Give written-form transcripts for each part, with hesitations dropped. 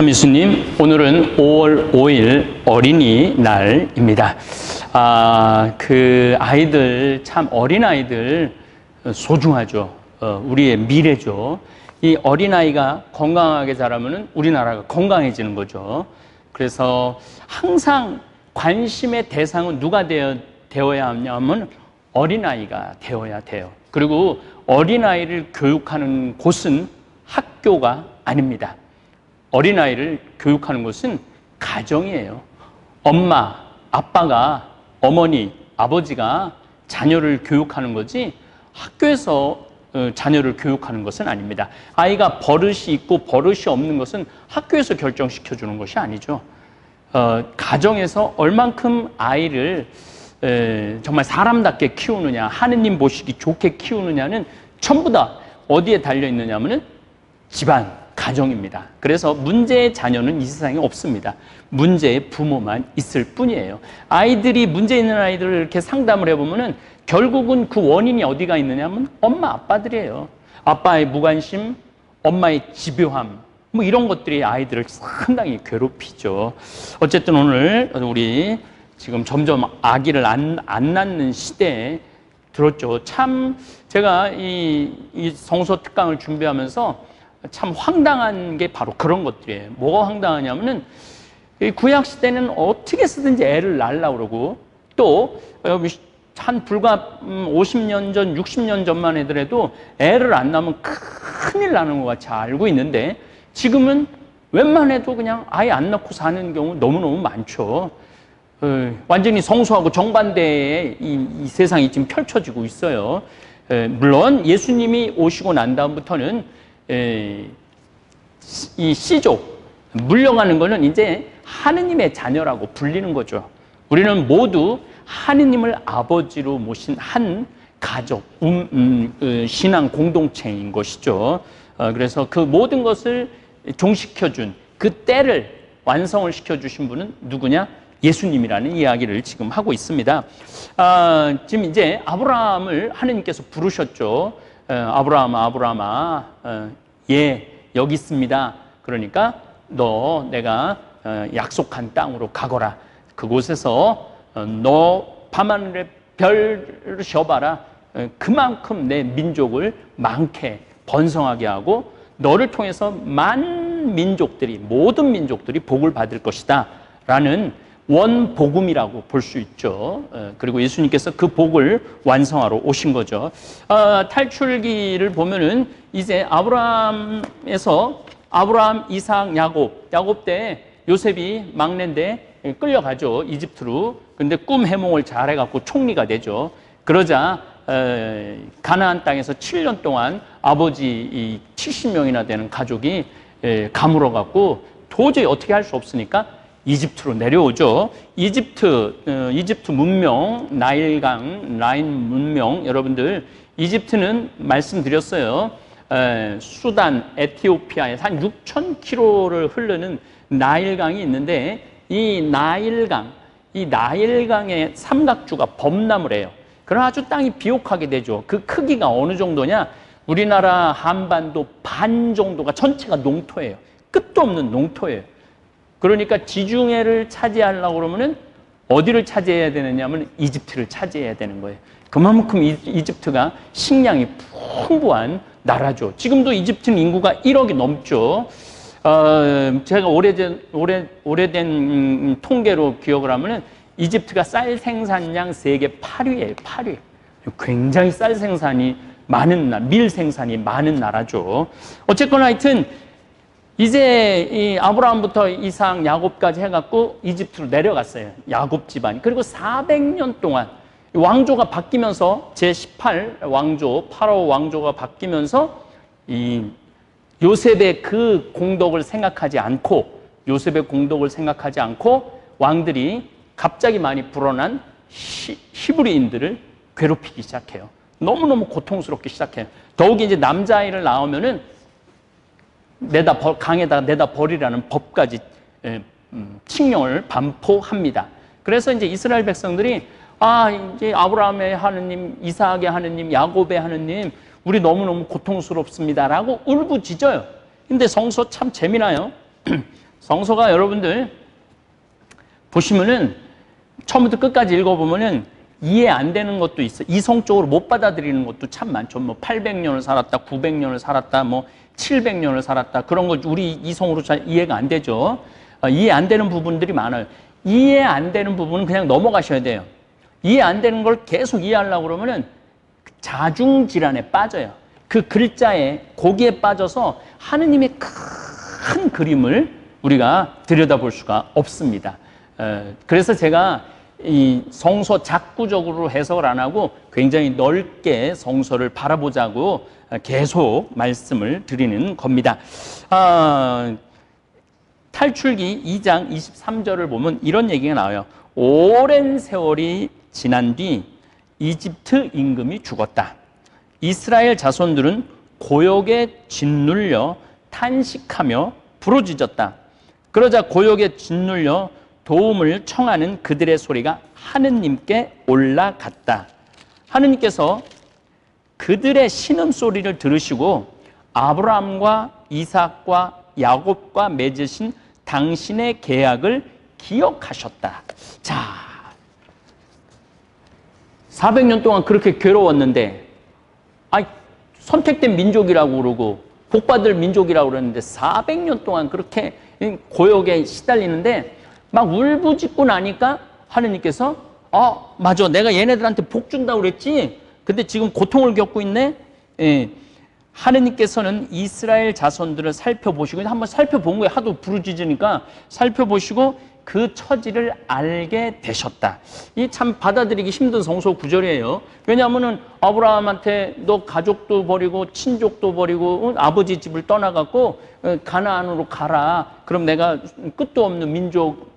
참 예수님, 오늘은 5월 5일 어린이날입니다. 그 아이들, 참 어린아이들 소중하죠. 우리의 미래죠. 이 어린아이가 건강하게 자라면 우리나라가 건강해지는 거죠. 그래서 항상 관심의 대상은 누가 되어야 하냐면 어린아이가 되어야 돼요. 그리고 어린아이를 교육하는 곳은 학교가 아닙니다. 어린아이를 교육하는 곳은 가정이에요. 엄마, 아빠가, 어머니, 아버지가 자녀를 교육하는 거지 학교에서 자녀를 교육하는 것은 아닙니다. 아이가 버릇이 있고 버릇이 없는 것은 학교에서 결정시켜 주는 것이 아니죠. 가정에서 얼만큼 아이를 정말 사람답게 키우느냐, 하느님 보시기 좋게 키우느냐는 전부 다 어디에 달려 있느냐 하면은 집안, 가정입니다. 그래서 문제의 자녀는 이 세상에 없습니다. 문제의 부모만 있을 뿐이에요. 아이들이 문제 있는 아이들을 이렇게 상담을 해보면은 결국은 그 원인이 어디가 있느냐 하면 엄마, 아빠들이에요. 아빠의 무관심, 엄마의 집요함, 뭐 이런 것들이 아이들을 상당히 괴롭히죠. 어쨌든 오늘 우리 지금 점점 아기를 안 낳는 시대에 들었죠. 참 제가 이 성서 특강을 준비하면서 참 황당한 게 바로 그런 것들이에요. 뭐가 황당하냐면은 구약 시대는 어떻게 쓰든지 애를 낳으려고 그러고 또 한 불과 50년 전, 60년 전만 하더라도 애를 안 낳으면 큰일 나는 것 같이 알고 있는데 지금은 웬만해도 그냥 아예 안 낳고 사는 경우 너무너무 많죠. 완전히 성소하고 정반대의 이 세상이 지금 펼쳐지고 있어요. 물론 예수님이 오시고 난 다음부터는 이 씨족, 물려가는 거는 이제 하느님의 자녀라고 불리는 거죠. 우리는 모두 하느님을 아버지로 모신 한 가족, 신앙 공동체인 것이죠. 그래서 그 모든 것을 종식해준 그 때를 완성을 시켜주신 분은 누구냐? 예수님이라는 이야기를 지금 하고 있습니다. 지금 이제 아브라함을 하느님께서 부르셨죠. 아브라함아, 예, 여기 있습니다. 그러니까 너 내가 약속한 땅으로 가거라. 그곳에서 너 밤하늘의 별을 쉬어봐라. 그만큼 내 민족을 많게 번성하게 하고 너를 통해서 많은 민족들이, 모든 민족들이 복을 받을 것이다 라는 원복음이라고 볼 수 있죠. 그리고 예수님께서 그 복을 완성하러 오신 거죠. 탈출기를 보면은 이제 아브라함에서 아브라함, 이삭, 야곱 때 요셉이 막내인데 끌려가죠, 이집트로. 근데 꿈 해몽을 잘 해갖고 총리가 되죠. 그러자 가나안 땅에서 7년 동안 아버지 70명이나 되는 가족이 가물어갖고 도저히 어떻게 할 수 없으니까 이집트로 내려오죠. 이집트 문명, 나인 문명, 여러분들 여러분들 말씀드렸어요. 수단, 에티오피아에서 한 6,000km를 흐르는 나일강이 있는데 이 나일강의 삼각주가 범람을 해요. 그럼 아주 땅이 비옥하게 되죠. 그 크기가 어느 정도냐? 우리나라 한반도 반 정도가 전체가 농토예요. 끝도 없는 농토예요. 그러니까 지중해를 차지하려고 그러면은 어디를 차지해야 되느냐면 이집트를 차지해야 되는 거예요. 그만큼 이집트가 식량이 풍부한 나라죠. 지금도 이집트는 인구가 1억이 넘죠. 제가 오래된 통계로 기억을 하면은 이집트가 쌀 생산량 세계 8위예요. 8위. 굉장히 쌀 생산이 많은 밀 생산이 많은 나라죠. 어쨌거나 하여튼 이제 이 아브라함부터 이삭, 야곱까지 해갖고 이집트로 내려갔어요. 야곱 집안. 그리고 400년 동안 왕조가 바뀌면서 제18 왕조, 파라오 왕조가 바뀌면서 이 요셉의 그 공덕을 생각하지 않고 왕들이 갑자기 많이 불어난 히브리인들을 괴롭히기 시작해요. 너무너무 고통스럽게 시작해요. 더욱이 이제 남자아이를 낳으면은 강에다가 내다 버리라는 법까지 칙령을 반포합니다. 그래서 이제 이스라엘 백성들이 이제 아브라함의 하느님, 이삭의 하느님, 야곱의 하느님, 우리 너무너무 고통스럽습니다라고 울부짖어요. 근데 성서 참 재미나요. 성서가 여러분들 보시면은 처음부터 끝까지 읽어보면은 이해 안 되는 것도 있어. 이성적으로 못 받아들이는 것도 참 많죠. 뭐 800년을 살았다, 900년을 살았다, 뭐 700년을 살았다. 그런 거 우리 이성으로 잘 이해가 안 되죠. 이해 안 되는 부분들이 많아요. 이해 안 되는 부분은 그냥 넘어가셔야 돼요. 이해 안 되는 걸 계속 이해하려고 그러면은 자중질환에 빠져요. 그 글자에, 거기에 빠져서 하느님의 큰 그림을 우리가 들여다볼 수가 없습니다. 그래서 제가 이 성서 작구적으로 해석을 안 하고 굉장히 넓게 성서를 바라보자고 계속 말씀을 드리는 겁니다. 탈출기 2장 23절을 보면 이런 얘기가 나와요. 오랜 세월이 지난 뒤 이집트 임금이 죽었다. 이스라엘 자손들은 고역에 짓눌려 탄식하며 부르짖었다. 그러자 고역에 짓눌려 도움을 청하는 그들의 소리가 하느님께 올라갔다. 하느님께서 그들의 신음소리를 들으시고 아브라함과 이삭과 야곱과 맺으신 당신의 계약을 기억하셨다. 자, 400년 동안 그렇게 괴로웠는데 선택된 민족이라고 그러고 복받을 민족이라고 그러는데 400년 동안 그렇게 고역에 시달리는데 막 울부짖고 나니까 하느님께서 맞아, 내가 얘네들한테 복 준다고 그랬지. 근데 지금 고통을 겪고 있네. 하느님께서는 이스라엘 자손들을 살펴보시고, 한번 살펴본 거예요. 하도 부르짖으니까 살펴보시고 그 처지를 알게 되셨다. 이 참 받아들이기 힘든 성서 구절이에요. 왜냐하면은 아브라함한테 너 가족도 버리고 친족도 버리고 아버지 집을 떠나갖고 가나안으로 가라. 그럼 내가 끝도 없는 민족,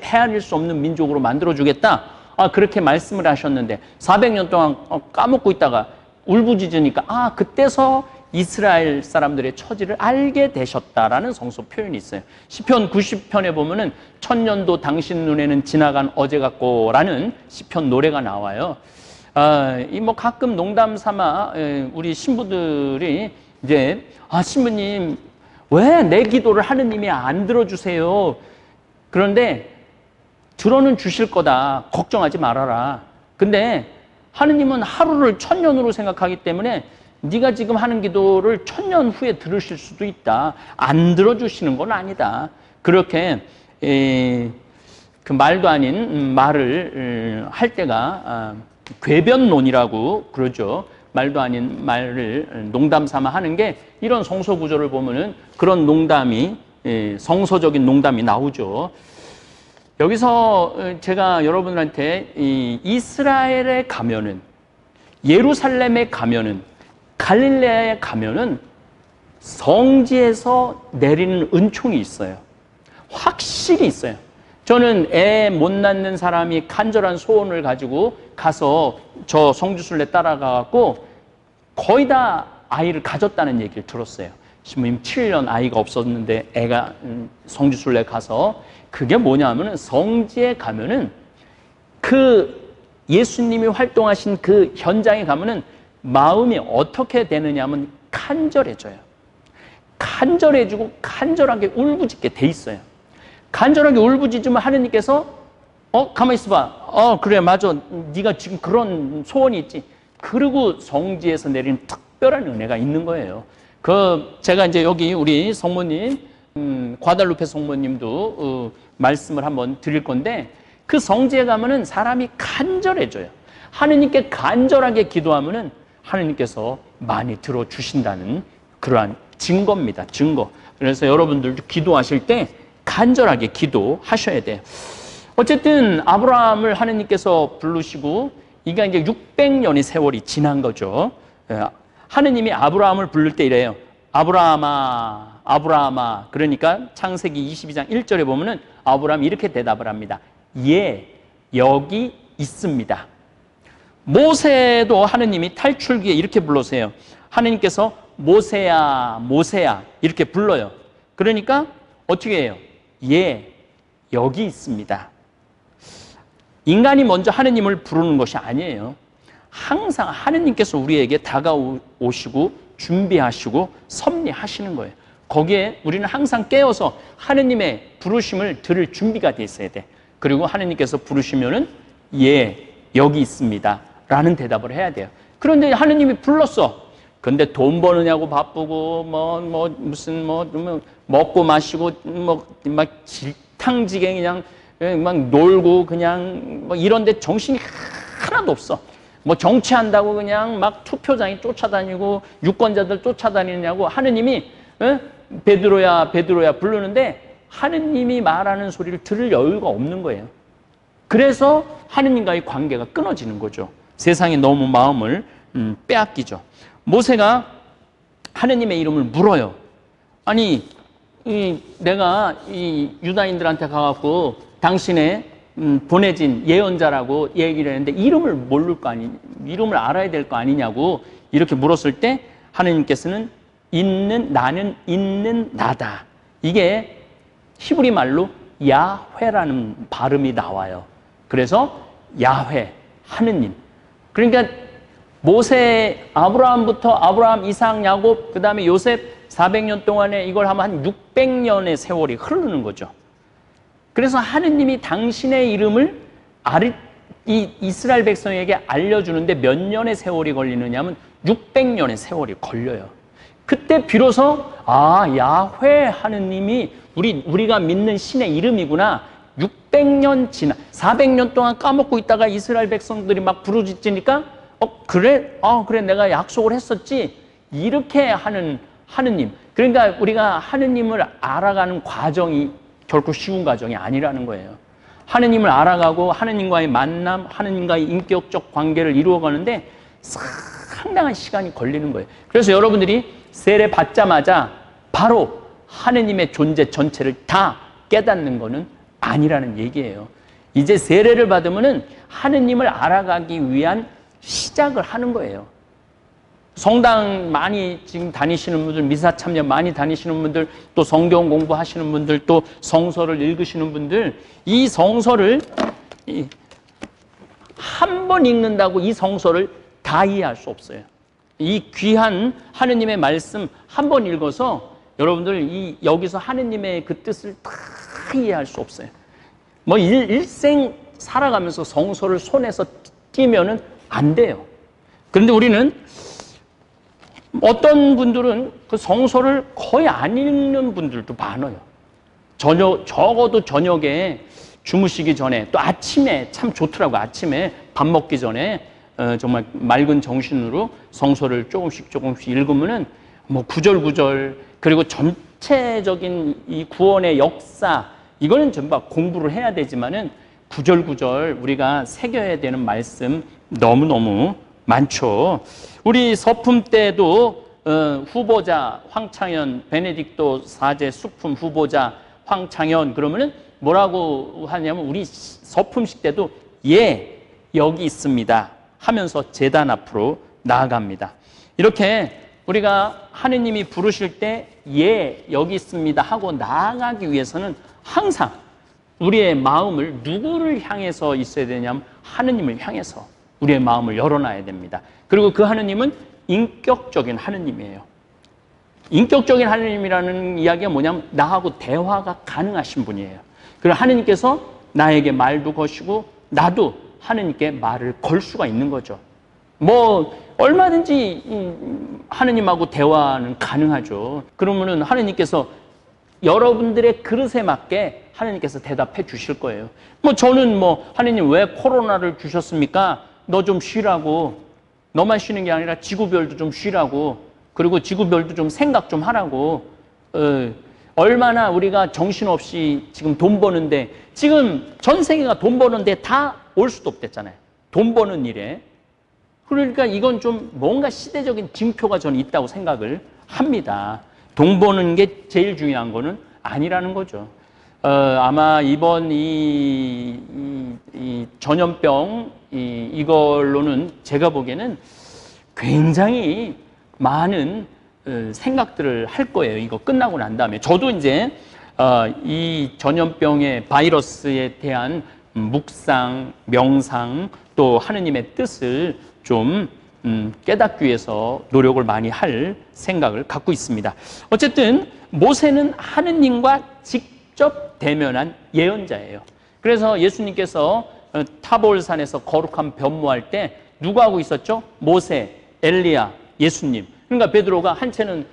헤아릴 수 없는 민족으로 만들어주겠다. 그렇게 말씀을 하셨는데 400년 동안 까먹고 있다가 울부짖으니까 그때서 이스라엘 사람들의 처지를 알게 되셨다라는 성서 표현이 있어요. 시편 90편에 보면은 천년도 당신 눈에는 지나간 어제 같고라는 시편 노래가 나와요. 이 뭐 가끔 농담 삼아 우리 신부들이 이제 신부님 왜 내 기도를 하느님이 안 들어주세요? 그런데 들어는 주실 거다. 걱정하지 말아라. 근데 하느님은 하루를 천년으로 생각하기 때문에 네가 지금 하는 기도를 천년 후에 들으실 수도 있다. 안 들어주시는 건 아니다. 그렇게 그 말도 아닌 말을 할 때가 궤변론이라고 그러죠. 말도 아닌 말을 농담 삼아 하는 게 이런 성서 구조를 보면은 그런 농담이 성서적인 농담이 나오죠. 여기서 제가 여러분들한테 이스라엘에 가면은, 예루살렘에 가면은, 갈릴레아에 가면은 성지에서 내리는 은총이 있어요. 확실히 있어요. 저는 애 못 낳는 사람이 간절한 소원을 가지고 가서 저 성지순례 따라가갖고 거의 다 아이를 가졌다는 얘기를 들었어요. 신부님 7년 아이가 없었는데 애가 성지순례 가서, 그게 뭐냐면은 성지에 가면은 그 예수님이 활동하신 그 현장에 가면은 마음이 어떻게 되느냐면 간절해져요. 간절해지고 간절하게 울부짖게 돼 있어요. 간절하게 울부짖으면 하느님께서 가만히 있어봐. 그래 맞아. 네가 지금 그런 소원이 있지. 그리고 성지에서 내리는 특별한 은혜가 있는 거예요. 제가 이제 여기 우리 성모님, 과달루페 성모님도 말씀을 한번 드릴 건데, 그 성지에 가면은 사람이 간절해져요. 하느님께 간절하게 기도하면은 하느님께서 많이 들어주신다는 그러한 증거입니다. 증거. 그래서 여러분들도 기도하실 때 간절하게 기도하셔야 돼요. 어쨌든 아브라함을 하느님께서 부르시고 이게 이제 600년의 세월이 지난 거죠. 하느님이 아브라함을 부를 때 이래요. 아브라함아, 아브라함아. 그러니까 창세기 22장 1절에 보면은 아브라함이 이렇게 대답을 합니다. 예, 여기 있습니다. 모세도 하느님이 탈출기에 이렇게 불러세요. 하느님께서 모세야, 모세야 이렇게 불러요. 그러니까 어떻게 해요? 예, 여기 있습니다. 인간이 먼저 하느님을 부르는 것이 아니에요. 항상 하느님께서 우리에게 다가오시고 준비하시고 섭리하시는 거예요. 거기에 우리는 항상 깨어서 하느님의 부르심을 들을 준비가 돼 있어야 돼. 그리고 하느님께서 부르시면은 예, 여기 있습니다 라는 대답을 해야 돼요. 그런데 하느님이 불렀어. 근데 돈 버느냐고 바쁘고 무슨 먹고 마시고 막 질탕지게 그냥 막 놀고 그냥 이런데 정신이 하나도 없어. 정치한다고 그냥 막 투표장에 쫓아다니고 유권자들 쫓아다니느냐고 하느님이 베드로야 베드로야 부르는데 하느님이 말하는 소리를 들을 여유가 없는 거예요. 그래서 하느님과의 관계가 끊어지는 거죠. 세상에 너무 마음을 빼앗기죠. 모세가 하느님의 이름을 물어요. 아니 내가 이 유다인들한테 가갖고 당신의 보내진 예언자라고 얘기를 했는데 이름을 모를 거 아니, 이름을 알아야 될 거 아니냐고 이렇게 물었을 때 하느님께서는 나는 있는 나다. 이게 히브리 말로 야훼라는 발음이 나와요. 그래서 야훼, 하느님. 그러니까 모세, 아브라함, 이삭, 야곱, 그 다음에 요셉 400년 동안에 이걸 하면 한 600년의 세월이 흐르는 거죠. 그래서 하느님이 당신의 이름을 이 이스라엘 백성에게 알려주는데 몇 년의 세월이 걸리느냐면 600년의 세월이 걸려요. 그때 비로소 야훼 하느님이 우리가 믿는 신의 이름이구나. 600년 지나 400년 동안 까먹고 있다가 이스라엘 백성들이 막 부르짖으니까 그래 내가 약속을 했었지. 이렇게 하는 하느님. 그러니까 우리가 하느님을 알아가는 과정이 결코 쉬운 과정이 아니라는 거예요. 하느님을 알아가고 하느님과의 만남, 하느님과의 인격적 관계를 이루어가는데 상당한 시간이 걸리는 거예요. 그래서 여러분들이 세례 받자마자 바로 하느님의 존재 전체를 다 깨닫는 것은 아니라는 얘기예요. 이제 세례를 받으면은 하느님을 알아가기 위한 시작을 하는 거예요. 성당 많이 지금 다니시는 분들, 미사 참여 많이 다니시는 분들, 또 성경 공부하시는 분들, 또 성서를 읽으시는 분들, 이 성서를 한 번 읽는다고 이 성서를 다 이해할 수 없어요. 이 귀한 하느님의 말씀 한 번 읽어서 여러분들 여기서 하느님의 그 뜻을 다 이해할 수 없어요. 일생 살아가면서 성서를 손에서 띄면은 안 돼요. 그런데 우리는 어떤 분들은 그 성서를 거의 안 읽는 분들도 많아요. 적어도 저녁에 주무시기 전에, 또 아침에 참 좋더라고요. 아침에 밥 먹기 전에 정말 맑은 정신으로 성서를 조금씩 읽으면은 구절구절, 그리고 전체적인 이 구원의 역사, 이거는 전부 공부를 해야 되지만은 구절구절 우리가 새겨야 되는 말씀 너무너무 많죠. 우리 서품 때도 후보자 황창현, 베네딕토 사제 수품 후보자 황창현 그러면은 뭐라고 하냐면 우리 서품식 때도 예, 여기 있습니다 하면서 제단 앞으로 나아갑니다. 이렇게 우리가 하느님이 부르실 때 예, 여기 있습니다 하고 나아가기 위해서는 항상 우리의 마음을 누구를 향해서 있어야 되냐면 하느님을 향해서 우리의 마음을 열어놔야 됩니다. 그리고 그 하느님은 인격적인 하느님이에요. 인격적인 하느님이라는 이야기가 뭐냐면 나하고 대화가 가능하신 분이에요. 그리고 하느님께서 나에게 말도 거시고 나도 하느님께 말을 걸 수가 있는 거죠. 얼마든지 하느님하고 대화는 가능하죠. 그러면은 하느님께서 여러분들의 그릇에 맞게 하느님께서 대답해 주실 거예요. 저는 하느님 왜 코로나를 주셨습니까? 너 좀 쉬라고. 너만 쉬는 게 아니라 지구별도 좀 쉬라고. 그리고 지구별도 좀 생각 좀 하라고. 얼마나 우리가 정신없이 지금 돈 버는데, 지금 전 세계가 돈 버는데 다 올 수도 없댔잖아요. 돈 버는 일에. 그러니까 이건 좀 뭔가 시대적인 징표가 저는 있다고 생각을 합니다. 돈 버는 게 제일 중요한 거는 아니라는 거죠. 아마 이번 이 전염병 이걸로는 제가 보기에는 굉장히 많은 생각들을 할 거예요. 이거 끝나고 난 다음에. 저도 이제 이 전염병의 바이러스에 대한 묵상, 명상, 또 하느님의 뜻을 좀 깨닫기 위해서 노력을 많이 할 생각을 갖고 있습니다. 어쨌든 모세는 하느님과 직접 대면한 예언자예요. 그래서 예수님께서 타보올산에서 거룩한 변모할 때 누가 하고 있었죠? 모세, 엘리야, 예수님. 그러니까 베드로가 한 채는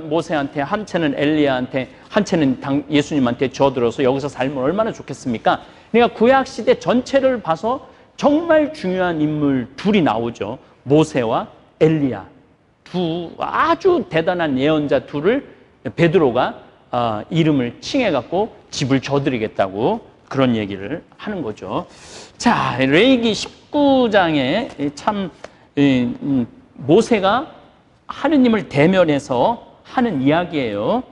모세한테, 한 채는 엘리야한테, 한 채는 예수님한테 져들어서 여기서 살면 얼마나 좋겠습니까? 그러니까 구약시대 전체를 봐서 정말 중요한 인물 둘이 나오죠. 모세와 엘리야. 두 아주 대단한 예언자 둘을 베드로가 이름을 칭해갖고 집을 져드리겠다고 그런 얘기를 하는 거죠. 자, 레위기 19장에 참 모세가 하느님을 대면해서 하는 이야기예요.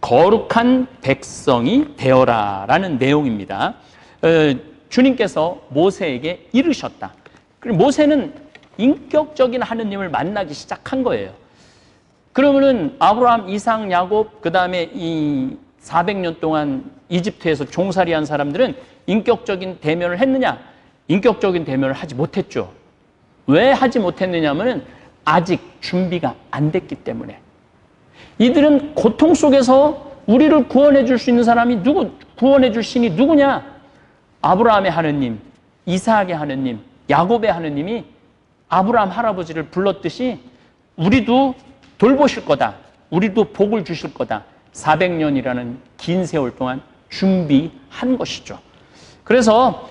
거룩한 백성이 되어라 라는 내용입니다. 주님께서 모세에게 이르셨다. 그리고 모세는 인격적인 하느님을 만나기 시작한 거예요. 그러면은 아브라함, 이삭, 야곱, 그 다음에 이 400년 동안 이집트에서 종살이한 사람들은 인격적인 대면을 했느냐? 인격적인 대면을 하지 못했죠. 왜 하지 못했느냐면은 아직 준비가 안 됐기 때문에. 이들은 고통 속에서 우리를 구원해 줄 수 있는 사람이 구원해 줄 신이 누구냐? 아브라함의 하느님, 이삭의 하느님, 야곱의 하느님이 아브라함 할아버지를 불렀듯이 우리도 돌보실 거다. 우리도 복을 주실 거다. 400년이라는 긴 세월 동안 준비한 것이죠. 그래서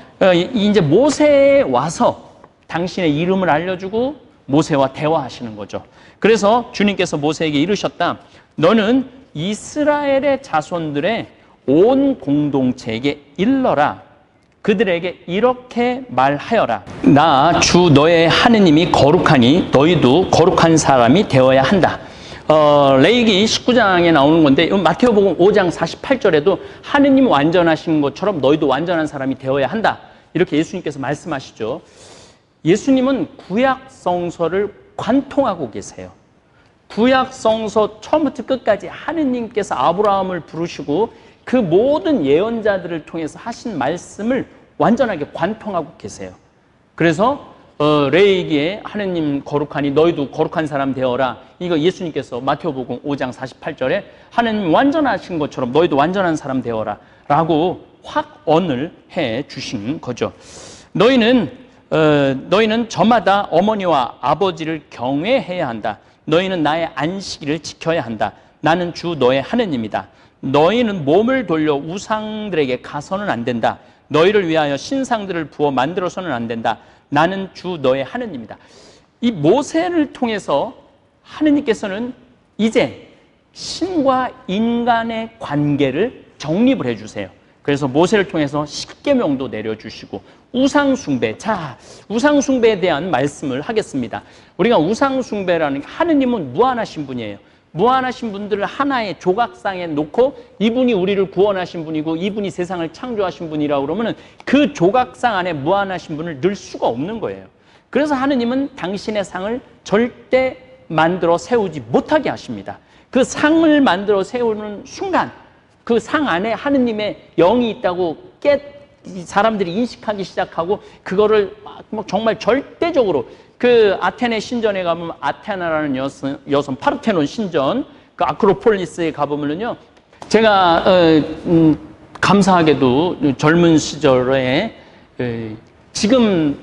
이제 모세에 와서 당신의 이름을 알려주고 모세와 대화하시는 거죠. 그래서 주님께서 모세에게 이르셨다. 너는 이스라엘의 자손들의 온 공동체에게 일러라. 그들에게 이렇게 말하여라. 나 주 너의 하느님이 거룩하니 너희도 거룩한 사람이 되어야 한다. 레위기 19장에 나오는 건데 마태복음 5장 48절에도 하느님 완전하신 것처럼 너희도 완전한 사람이 되어야 한다. 이렇게 예수님께서 말씀하시죠. 예수님은 구약 성서를 관통하고 계세요. 구약 성서 처음부터 끝까지 하느님께서 아브라함을 부르시고 그 모든 예언자들을 통해서 하신 말씀을 완전하게 관통하고 계세요. 그래서 레위기에 하느님 거룩하니 너희도 거룩한 사람 되어라. 이거 예수님께서 마태복음 5장 48절에 하느님 완전하신 것처럼 너희도 완전한 사람 되어라 라고 확언을 해 주신 거죠. 너희는 저마다 어머니와 아버지를 경외해야 한다. 너희는 나의 안식일을 지켜야 한다. 나는 주 너의 하느님이다. 너희는 몸을 돌려 우상들에게 가서는 안 된다. 너희를 위하여 신상들을 부어 만들어서는 안 된다. 나는 주 너의 하느님이다. 이 모세를 통해서 하느님께서는 이제 신과 인간의 관계를 정립을 해주세요. 그래서 모세를 통해서 십계명도 내려주시고 우상숭배, 자, 우상숭배에 대한 말씀을 하겠습니다. 우리가 우상숭배라는 게 하느님은 무한하신 분이에요. 무한하신 분들을 하나의 조각상에 놓고 이분이 우리를 구원하신 분이고 이분이 세상을 창조하신 분이라고 그러면 그 조각상 안에 무한하신 분을 넣을 수가 없는 거예요. 그래서 하느님은 당신의 상을 절대 만들어 세우지 못하게 하십니다. 그 상을 만들어 세우는 순간 그 상 안에 하느님의 영이 있다고 사람들이 인식하기 시작하고 그거를 정말 절대적으로 그 아테네 신전에 가면 아테나라는 여성 파르테논 신전 그 아크로폴리스에 가보면은요 제가 감사하게도 젊은 시절에 지금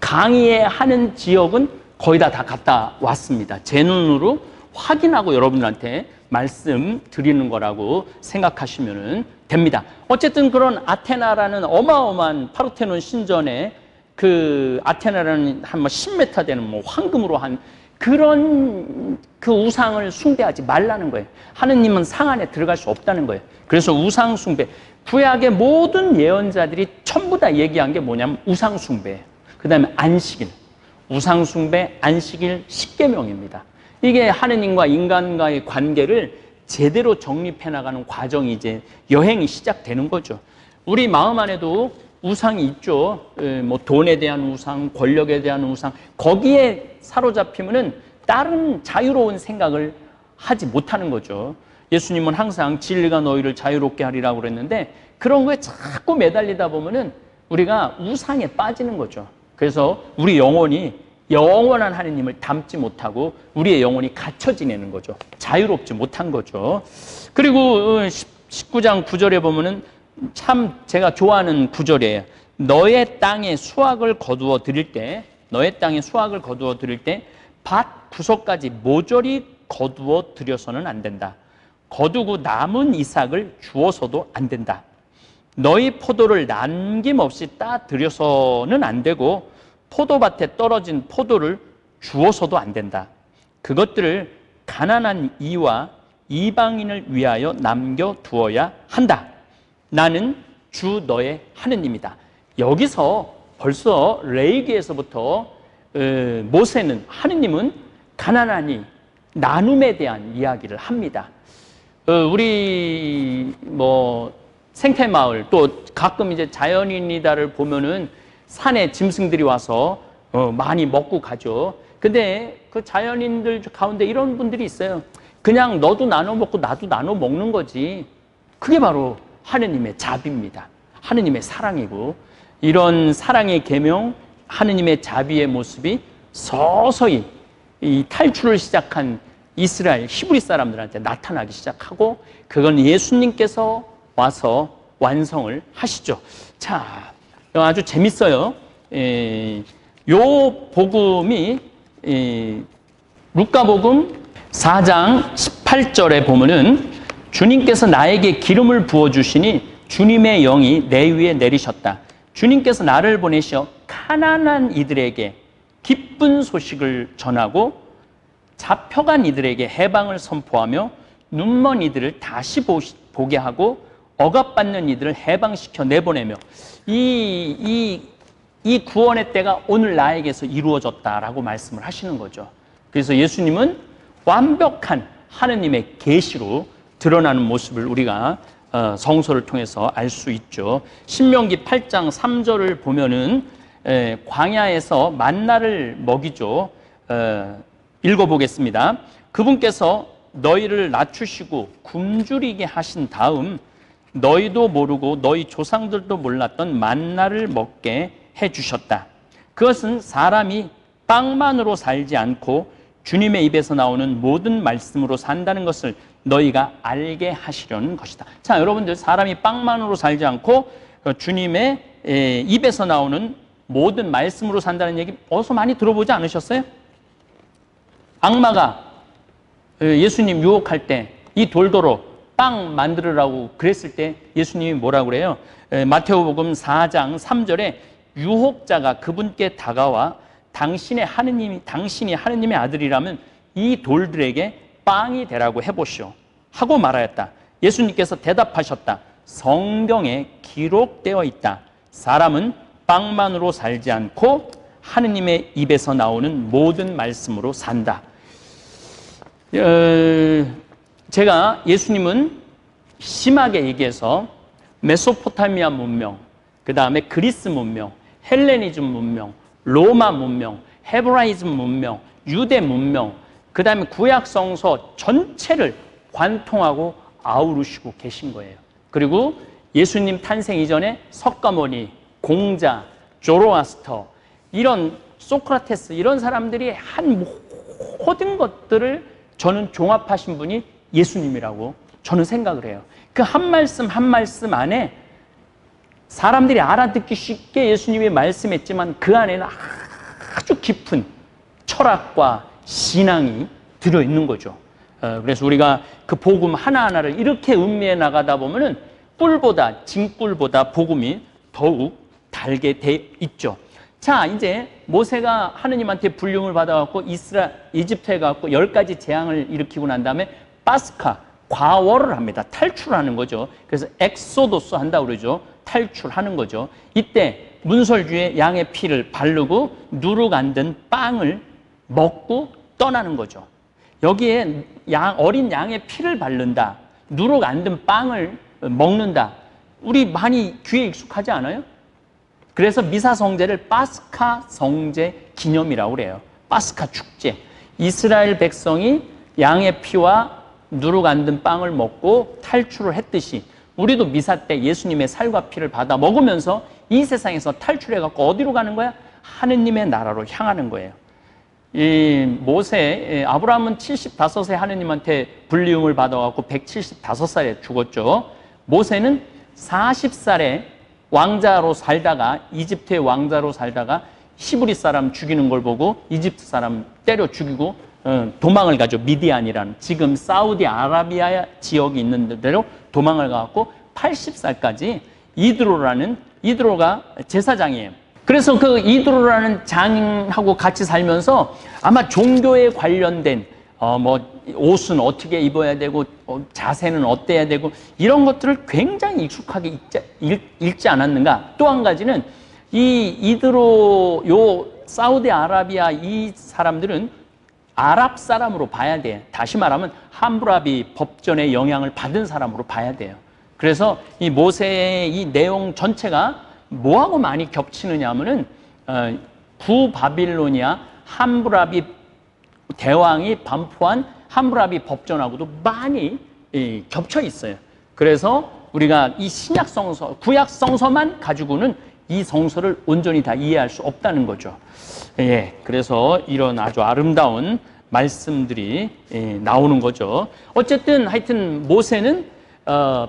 강의하는 지역은 거의 다 갔다 왔습니다. 제 눈으로 확인하고 여러분들한테 말씀드리는 거라고 생각하시면 됩니다. 어쨌든 그런 아테나라는 어마어마한 파르테논 신전에 그 아테나라는 한 10m 되는 황금으로 한 그런 그 우상을 숭배하지 말라는 거예요. 하느님은 상 안에 들어갈 수 없다는 거예요. 그래서 우상 숭배, 구약의 모든 예언자들이 전부 다 얘기한 게 뭐냐면 우상 숭배예요. 그 다음에 안식일, 우상 숭배, 안식일, 십계명입니다. 이게 하느님과 인간과의 관계를 제대로 정립해 나가는 과정이 이제 여행이 시작되는 거죠. 우리 마음 안에도 우상이 있죠. 뭐 돈에 대한 우상, 권력에 대한 우상, 거기에 사로잡히면은 다른 자유로운 생각을 하지 못하는 거죠. 예수님은 항상 진리가 너희를 자유롭게 하리라고 그랬는데 그런 거에 자꾸 매달리다 보면은 우리가 우상에 빠지는 거죠. 그래서 우리 영혼이 영원한 하느님을 닮지 못하고 우리의 영혼이 갇혀 지내는 거죠. 자유롭지 못한 거죠. 그리고 19장 9절에 보면은 참 제가 좋아하는 구절이에요. 너의 땅에 수확을 거두어 드릴 때, 너의 땅에 수확을 거두어 드릴 때 밭 구석까지 모조리 거두어 들여서는 안 된다. 거두고 남은 이삭을 주어서도 안 된다. 너희 포도를 남김없이 따 들여서는 안 되고 포도밭에 떨어진 포도를 주어서도 안 된다. 그것들을 가난한 이와 이방인을 위하여 남겨두어야 한다. 나는 주 너의 하느님이다. 여기서 벌써 레위기에서부터 모세는, 하느님은 가난하니 나눔에 대한 이야기를 합니다. 우리 생태마을, 또 가끔 이제 자연인이다를 보면은 산에 짐승들이 와서 많이 먹고 가죠. 근데 그 자연인들 가운데 이런 분들이 있어요. 그냥 너도 나눠 먹고 나도 나눠 먹는 거지. 그게 바로 하느님의 자비입니다. 하느님의 사랑이고, 이런 사랑의 계명, 하느님의 자비의 모습이 서서히 이 탈출을 시작한 이스라엘 히브리 사람들한테 나타나기 시작하고, 그건 예수님께서 와서 완성을 하시죠. 자, 아주 재밌어요. 요 복음이 루카복음 4장 18절에 보면은 주님께서 나에게 기름을 부어주시니 주님의 영이 내 위에 내리셨다. 주님께서 나를 보내셔 가난한 이들에게 기쁜 소식을 전하고 잡혀간 이들에게 해방을 선포하며 눈먼 이들을 다시 보게 하고 억압받는 이들을 해방시켜 내보내며 이 구원의 때가 오늘 나에게서 이루어졌다라고 말씀을 하시는 거죠. 그래서 예수님은 완벽한 하느님의 계시로 드러나는 모습을 우리가 성서를 통해서 알 수 있죠. 신명기 8장 3절을 보면은 광야에서 만나를 먹이죠. 읽어보겠습니다. 그분께서 너희를 낮추시고 굶주리게 하신 다음 너희도 모르고 너희 조상들도 몰랐던 만나를 먹게 해주셨다. 그것은 사람이 빵만으로 살지 않고 주님의 입에서 나오는 모든 말씀으로 산다는 것을 너희가 알게 하시려는 것이다. 자, 여러분들, 사람이 빵만으로 살지 않고 주님의 입에서 나오는 모든 말씀으로 산다는 얘기 어디서 많이 들어보지 않으셨어요? 악마가 예수님 유혹할 때 이 돌도로 빵 만들으라고 그랬을 때 예수님이 뭐라고 그래요? 마태오복음 4장 3절에 유혹자가 그분께 다가와 당신이 하느님의 아들이라면 이 돌들에게 빵이 되라고 해보시오 하고 말하였다. 예수님께서 대답하셨다. 성경에 기록되어 있다. 사람은 빵만으로 살지 않고 하느님의 입에서 나오는 모든 말씀으로 산다. 제가 예수님은 심하게 얘기해서 메소포타미아 문명, 그 다음에 그리스 문명, 헬레니즘 문명, 로마 문명, 헤브라이즘 문명, 유대 문명, 그 다음에 구약 성서 전체를 관통하고 아우르시고 계신 거예요. 그리고 예수님 탄생 이전에 석가모니, 공자, 조로아스터, 이런 소크라테스, 이런 사람들이 한 모든 것들을 저는 종합하신 분이 예수님이라고 저는 생각을 해요. 그 한 말씀 한 말씀 안에 사람들이 알아듣기 쉽게 예수님이 말씀했지만 그 안에는 아주 깊은 철학과 신앙이 들어있는 거죠. 그래서 우리가 그 복음 하나하나를 이렇게 음미해 나가다 보면은 꿀보다, 진꿀보다 복음이 더욱 달게 돼 있죠. 자, 이제 모세가 하느님한테 불륜을 받아갖고 이집트에 가갖고 10가지 재앙을 일으키고 난 다음에 파스카, 과월을 합니다. 탈출하는 거죠. 그래서 엑소도스 한다고 그러죠. 탈출하는 거죠. 이때 문설주에 양의 피를 바르고 누룩 안 든 빵을 먹고 떠나는 거죠. 여기에 어린 양의 피를 바른다, 누룩 안 든 빵을 먹는다. 우리 많이 귀에 익숙하지 않아요? 그래서 미사 성제를 파스카 성제 기념이라고 그래요. 파스카 축제. 이스라엘 백성이 양의 피와 누룩 안 든 빵을 먹고 탈출을 했듯이 우리도 미사 때 예수님의 살과 피를 받아 먹으면서 이 세상에서 탈출해갖고 어디로 가는 거야? 하느님의 나라로 향하는 거예요. 이 모세, 아브라함은 75세 하느님한테 불리움을 받아갖고 175살에 죽었죠. 모세는 40살에 왕자로 살다가, 이집트의 왕자로 살다가 히브리 사람 죽이는 걸 보고 이집트 사람 때려 죽이고 도망을 가죠. 미디안이라는, 지금 사우디아라비아 지역이 있는 데로 도망을 가갖고 80살까지 이드로가 제사장이에요. 그래서 그 이드로라는 장하고 같이 살면서 아마 종교에 관련된 옷은 어떻게 입어야 되고 자세는 어때야 되고 이런 것들을 굉장히 익숙하게 읽지 않았는가. 또 한 가지는 이 이드로, 요 사우디아라비아 이 사람들은 아랍 사람으로 봐야 돼요. 다시 말하면 함부라비 법전의 영향을 받은 사람으로 봐야 돼요. 그래서 이 모세의 이 내용 전체가 뭐하고 많이 겹치느냐 하면은 구바빌로니아 함부라비 대왕이 반포한 함부라비 법전하고도 많이 겹쳐 있어요. 그래서 우리가 이 신약 성서, 구약 성서만 가지고는 이 성서를 온전히 다 이해할 수 없다는 거죠. 예, 그래서 이런 아주 아름다운 말씀들이 나오는 거죠. 어쨌든 하여튼 모세는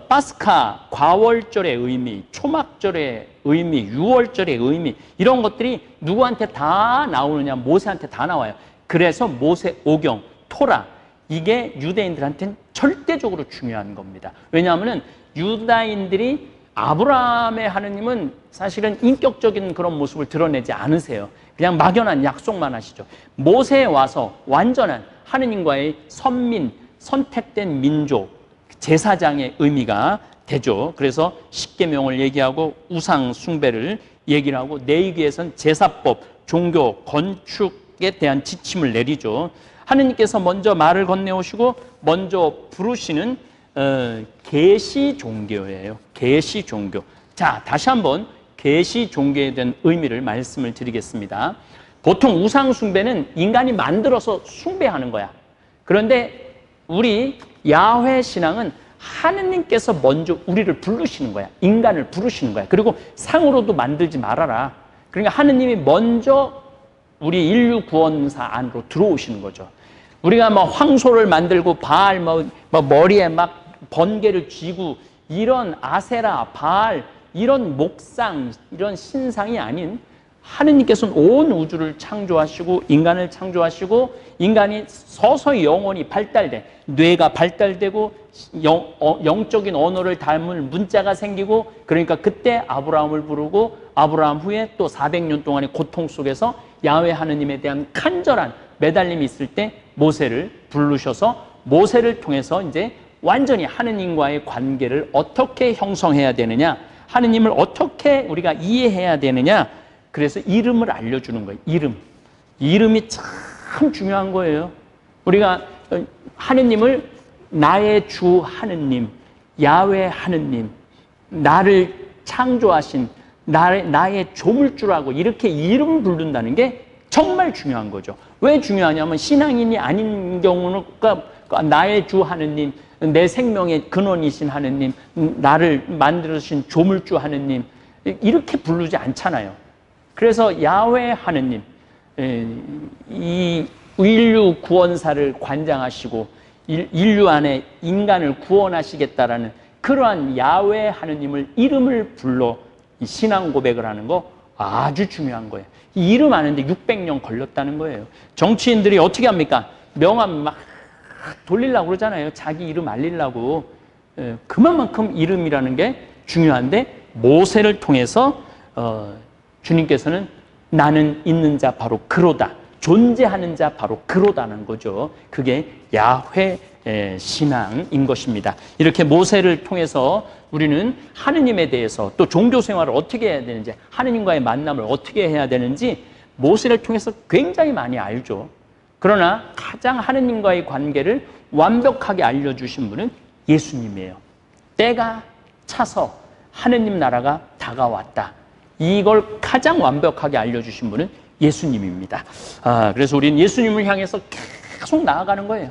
파스카 과월절의 의미, 초막절의 의미, 유월절의 의미, 이런 것들이 누구한테 다 나오느냐? 모세한테 다 나와요. 그래서 모세 오경, 토라, 이게 유대인들한테는 절대적으로 중요한 겁니다. 왜냐하면 유다인들이 아브라함의 하느님은 사실은 인격적인 그런 모습을 드러내지 않으세요. 그냥 막연한 약속만 하시죠. 모세에 와서 완전한 하느님과의 선민, 선택된 민족, 제사장의 의미가 되죠. 그래서 십계명을 얘기하고 우상 숭배를 얘기를 하고 레위기에서는 제사법, 종교, 건축에 대한 지침을 내리죠. 하느님께서 먼저 말을 건네오시고 먼저 부르시는 계시 종교예요. 계시 종교. 자, 다시 한번 계시 종교에 대한 의미를 말씀을 드리겠습니다. 보통 우상 숭배는 인간이 만들어서 숭배하는 거야. 그런데 우리 야훼 신앙은 하느님께서 먼저 우리를 부르시는 거야. 인간을 부르시는 거야. 그리고 상으로도 만들지 말아라. 그러니까 하느님이 먼저 우리 인류 구원사 안으로 들어오시는 거죠. 우리가 황소를 만들고 바알 머리에 막 번개를 쥐고 이런 아세라, 바알, 이런 목상, 이런 신상이 아닌 하느님께서는 온 우주를 창조하시고 인간을 창조하시고 인간이 서서히 영혼이 발달돼, 뇌가 발달되고 영적인 언어를 담을 문자가 생기고, 그러니까 그때 아브라함을 부르고 아브라함 후에 또 400년 동안의 고통 속에서 야훼 하느님에 대한 간절한 매달림이 있을 때 모세를 부르셔서 모세를 통해서 이제 완전히 하느님과의 관계를 어떻게 형성해야 되느냐, 하느님을 어떻게 우리가 이해해야 되느냐, 그래서 이름을 알려주는 거예요. 이름이 참 중요한 거예요. 우리가 하느님을 나의 주 하느님, 야훼 하느님, 나를 창조하신 나의 조물주라고 이렇게 이름을 부른다는 게 정말 중요한 거죠. 왜 중요하냐면 신앙인이 아닌 경우는 나의 주 하느님, 내 생명의 근원이신 하느님, 나를 만들어주신 조물주 하느님, 이렇게 부르지 않잖아요. 그래서 야훼 하느님, 이 인류 구원사를 관장하시고 인류 안에 인간을 구원하시겠다라는 그러한 야훼 하느님을 이름을 불러 신앙 고백을 하는 거 아주 중요한 거예요. 이 이름 아는데 600년 걸렸다는 거예요. 정치인들이 어떻게 합니까? 명함 막 돌리려고 그러잖아요. 자기 이름 알리려고. 그만큼 이름이라는 게 중요한데 모세를 통해서 주님께서는 나는 있는 자 바로 그로다, 존재하는 자 바로 그로다는 거죠. 그게 야훼 신앙인 것입니다. 이렇게 모세를 통해서 우리는 하느님에 대해서 또 종교 생활을 어떻게 해야 되는지, 하느님과의 만남을 어떻게 해야 되는지 모세를 통해서 굉장히 많이 알죠. 그러나 가장 하느님과의 관계를 완벽하게 알려주신 분은 예수님이에요. 때가 차서 하느님 나라가 다가왔다. 이걸 가장 완벽하게 알려주신 분은 예수님입니다. 그래서 우리는 예수님을 향해서 계속 나아가는 거예요.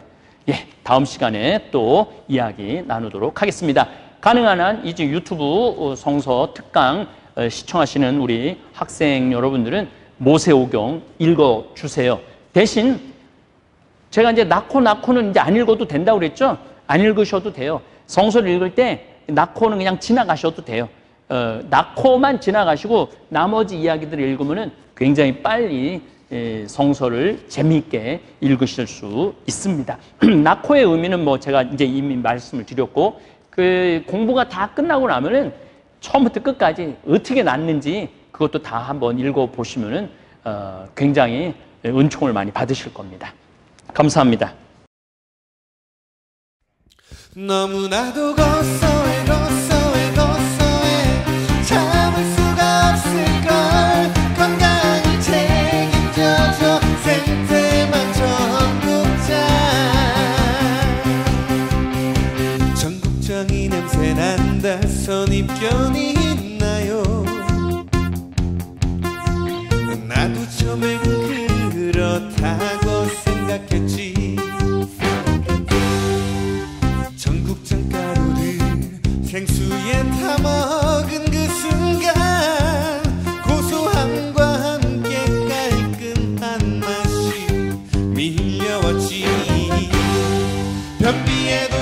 예, 다음 시간에 또 이야기 나누도록 하겠습니다. 가능한 한 이제 유튜브 성서 특강 시청하시는 우리 학생 여러분들은 모세오경 읽어주세요. 대신 제가 이제 낳고는 이제 안 읽어도 된다고 그랬죠? 안 읽으셔도 돼요. 성서를 읽을 때 낳고는 그냥 지나가셔도 돼요. 낳고만 지나가시고 나머지 이야기들을 읽으면은 굉장히 빨리 성서를 재미있게 읽으실 수 있습니다. 낳고의 의미는 뭐 제가 이제 이미 말씀을 드렸고, 그 공부가 다 끝나고 나면은 처음부터 끝까지 어떻게 낳는지 그것도 다 한번 읽어보시면은 굉장히 은총을 많이 받으실 겁니다. 감사합니다. 너무나도 고소해 참을 수가 없을걸. 건강히 책임져줘 생태만 전국장. 전국장이 냄새 난다. 선입견이 있나요? 나도 처음엔 그렇다고 생각했지. 전국장 가루를 생수에 타먹은 그 순간 고소함과 함께 깔끔한 맛이 밀려왔지. 변비에도